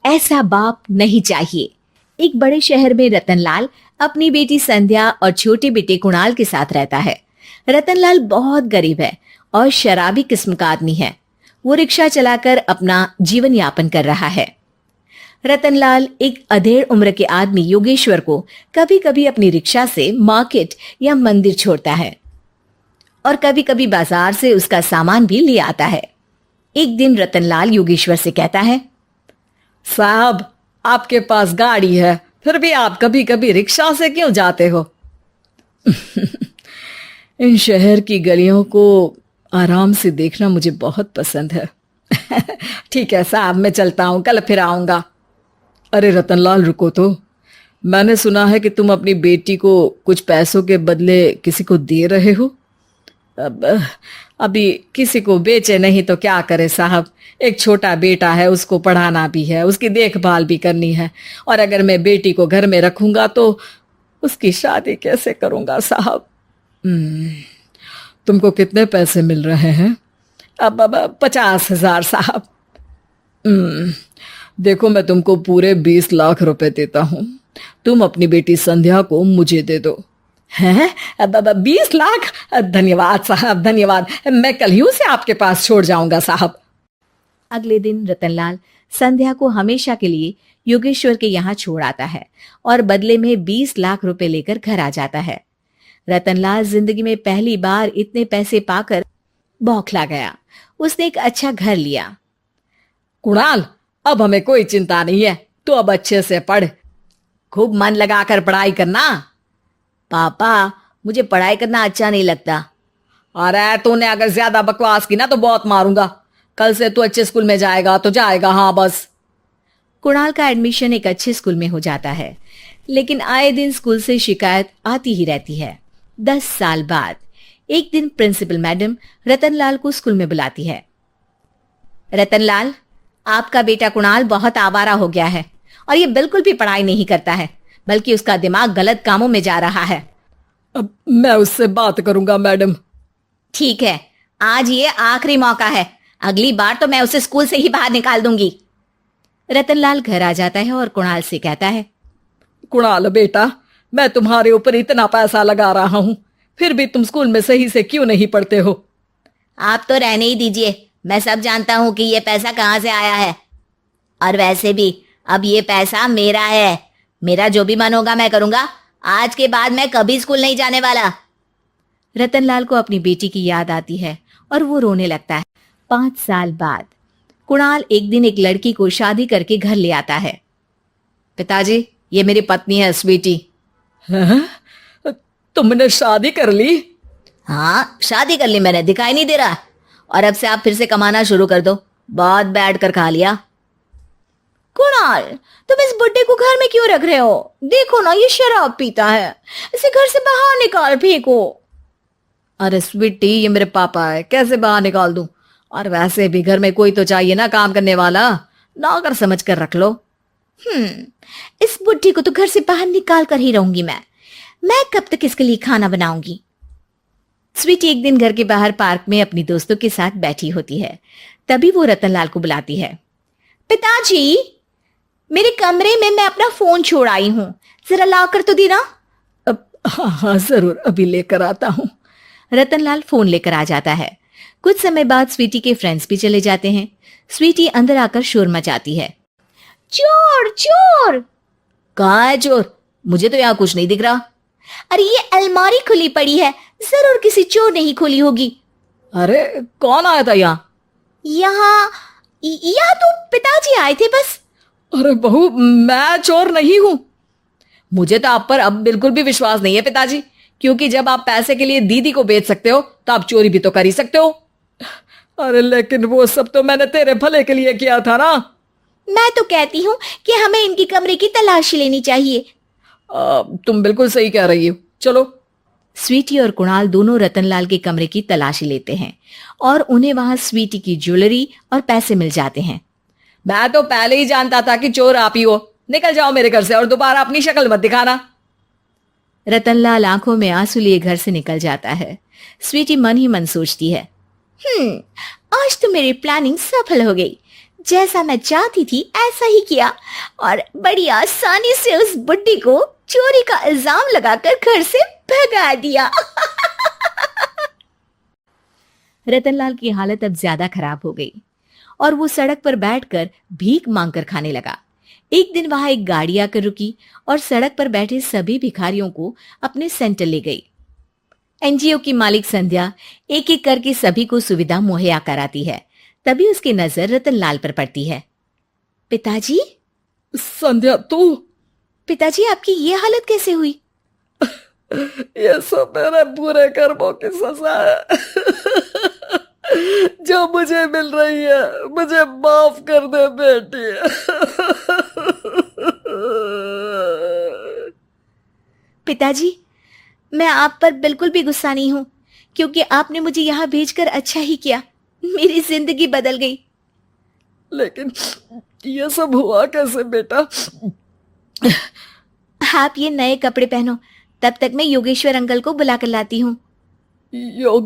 ऐसा बाप नहीं चाहिए। एक बड़े शहर में रतनलाल अपनी बेटी संध्या और छोटे बेटे कुणाल के साथ रहता है। रतनलाल बहुत गरीब है और शराबी किस्म का आदमी है। वो रिक्शा चलाकर अपना जीवन यापन कर रहा है। रतनलाल एक अधेड़ उम्र के आदमी योगेश्वर को कभी कभी अपनी रिक्शा से मार्केट या मंदिर छोड़ता है और कभी कभी बाजार से उसका सामान भी ले आता है। एक दिन रतनलाल योगेश्वर से कहता है, साहब, आपके पास गाड़ी है, फिर भी आप कभी कभी रिक्शा से क्यों जाते हो? इन शहर की गलियों को आराम से देखना मुझे बहुत पसंद है। ठीक है साहब, मैं चलता हूँ, कल फिर आऊंगा। अरे रतनलाल, रुको तो। मैंने सुना है कि तुम अपनी बेटी को कुछ पैसों के बदले किसी को दे रहे हो। अभी किसी को बेचे नहीं तो क्या करे साहब। एक छोटा बेटा है, उसको पढ़ाना भी है, उसकी देखभाल भी करनी है, और अगर मैं बेटी को घर में रखूंगा तो उसकी शादी कैसे करूंगा साहब। तुमको कितने पैसे मिल रहे हैं? अब 50,000 साहब। देखो, मैं तुमको पूरे 20 लाख रुपए देता हूँ। तुम अपनी बेटी संध्या को मुझे दे दो। हैं? 20 लाख? धन्यवाद साहब, धन्यवाद। मैं कल ही उसे आपके पास छोड़ जाऊंगा साहब। अगले दिन रतनलाल संध्या को हमेशा के लिए योगेश्वर के यहाँ छोड़ आता है और बदले में 20 लाख रुपए लेकर घर आ जाता है। रतनलाल जिंदगी में पहली बार इतने पैसे पाकर बौखला गया। उसने एक अच्छा घर लिया। कुणाल, अब हमें कोई चिंता नहीं है, तो अब अच्छे से पढ़, खूब मन लगाकर पढ़ाई करना। पापा, मुझे पढ़ाई करना अच्छा नहीं लगता। अरे तूने अगर ज्यादा बकवास की ना तो बहुत मारूंगा। कल से तू अच्छे स्कूल में जाएगा तो जाएगा, हाँ बस। कुणाल का एडमिशन एक अच्छे स्कूल में हो जाता है, लेकिन आए दिन स्कूल से शिकायत आती ही रहती है। 10 साल बाद एक दिन प्रिंसिपल मैडम रतनलाल को स्कूल में बुलाती है। रतनलाल, आपका बेटा कुणाल बहुत आवारा हो गया है और ये बिल्कुल भी पढ़ाई नहीं करता है, बल्कि उसका दिमाग गलत कामों में जा रहा है। अब मैं उससे बात करूंगा मैडम। ठीक है, आज ये आखिरी मौका है, अगली बार तो मैं उसे स्कूल से ही बाहर निकाल दूंगी। रतनलाल घर आ जाता है और कुणाल से कहता है, कुणाल बेटा, मैं तुम्हारे ऊपर इतना पैसा लगा रहा हूं, फिर भी तुम स्कूल में सही से क्यों नहीं पढ़ते हो? आप तो रहने ही दीजिए, मैं सब जानता हूं कि ये पैसा कहां से आया है। और वैसे भी अब ये पैसा मेरा है, मेरा जो भी मन होगा मैं करूंगा। आज के बाद मैं कभी स्कूल नहीं जाने वाला। रतनलाल को अपनी बेटी की याद आती है और वो रोने लगता है। 5 साल बाद कुणाल एक दिन एक लड़की को शादी करके घर ले आता है। पिताजी, ये मेरी पत्नी है स्वीटी। तुमने शादी कर ली? हाँ, शादी कर ली मैंने, दिखाई नहीं दे रहा। और अब से आप फिर से कमाना शुरू कर दो, बहुत बैठ कर खा लिया। कुणाल, तुम इस बुड्ढे को घर में क्यों रख रहे हो? देखो ना, ये शराब पीता है, इसे घर से बाहर निकाल फेंको। अरे स्वीटी, ये मेरे पापा है, कैसे बाहर निकाल दूं? और वैसे भी घर में कोई तो चाहिए ना काम करने वाला, नौकर समझ कर रख लो। इस बुड्ढी को तो घर से बाहर निकाल कर ही रहूंगी मैं कब तक इसके लिए खाना बनाऊंगी। स्वीटी एक दिन घर के बाहर पार्क में अपनी दोस्तों के साथ बैठी होती है। तभी वो रतनलाल को बुलाती है। पिताजी, मेरे कमरे में मैं अपना फोन छोड़ आई हूं, जरा लाकर तो देना। हाँ जरूर, अभी लेकर आता हूं। रतनलाल फोन लेकर आ जाता है। कुछ समय बाद स्वीटी के फ्रेंड्स भी चले जाते हैं। स्वीटी अंदर आकर शोर मचाती है। चोर चोर! कहाँ है चोर? मुझे तो यहाँ कुछ नहीं दिख रहा। अरे ये अलमारी खुली पड़ी है, जरूर किसी चोर ने ही खोली होगी। अरे कौन आया था यहाँ? यहाँ तो पिताजी आए थे बस। अरे बहू, मैं चोर नहीं हूं। मुझे तो आप पर अब बिल्कुल भी विश्वास नहीं है पिताजी, क्योंकि जब आप पैसे के लिए दीदी को बेच सकते हो तो आप चोरी भी तो कर ही सकते हो। अरे लेकिन वो सब तो मैंने तेरे भले के लिए किया था ना। मैं तो कहती हूँ कि हमें इनकी कमरे की तलाशी लेनी चाहिए। तुम बिल्कुल सही कह रही हो, चलो। स्वीटी और कुणाल दोनों रतनलाल के कमरे की तलाशी लेते हैं और उन्हें वहां स्वीटी की ज्वेलरी और पैसे मिल जाते हैं। मैं तो पहले ही जानता था कि चोर आप ही हो। निकल जाओ मेरे घर से और दोबारा अपनी शक्ल मत दिखाना। रतनलाल आंखों में आंसू लिए घर से निकल जाता है। स्वीटी मन ही मन सोचती है, आज तो मेरी प्लानिंग सफल हो गई। जैसा मैं चाहती थी ऐसा ही किया और बड़ी आसानी से उस बुड्ढी को चोरी का इल्जाम लगाकर घर से भगा दिया। रतनलाल की हालत अब ज्यादा खराब हो गई और वो सड़क पर बैठकर भीख मांगकर खाने लगा। एक दिन वहां एक गाड़ी आकर रुकी और सड़क पर बैठे सभी भिखारियों को अपने सेंटर ले गई। एनजीओ की मालिक संध्या एक एक करके सभी को सुविधा मुहैया कराती है। तभी उसकी नजर रतनलाल पर पड़ती है। पिताजी, संध्या तू? पिताजी आपकी ये हालत कैसे हुई? ये सब मेरे बुरे कर्मों की सजा है जो मुझे मिल रही है। मुझे माफ कर दे बेटी। पिताजी, मैं आप पर बिल्कुल भी गुस्सा नहीं हूं, क्योंकि आपने मुझे यहां भेजकर अच्छा ही किया। मेरी जिंदगी बदल गई। लेकिन ये सब हुआ कैसे बेटा? आप ये नए कपड़े पहनो, तब तक मैं योगेश्वर अंकल को बुला कर लाती हूँ। योग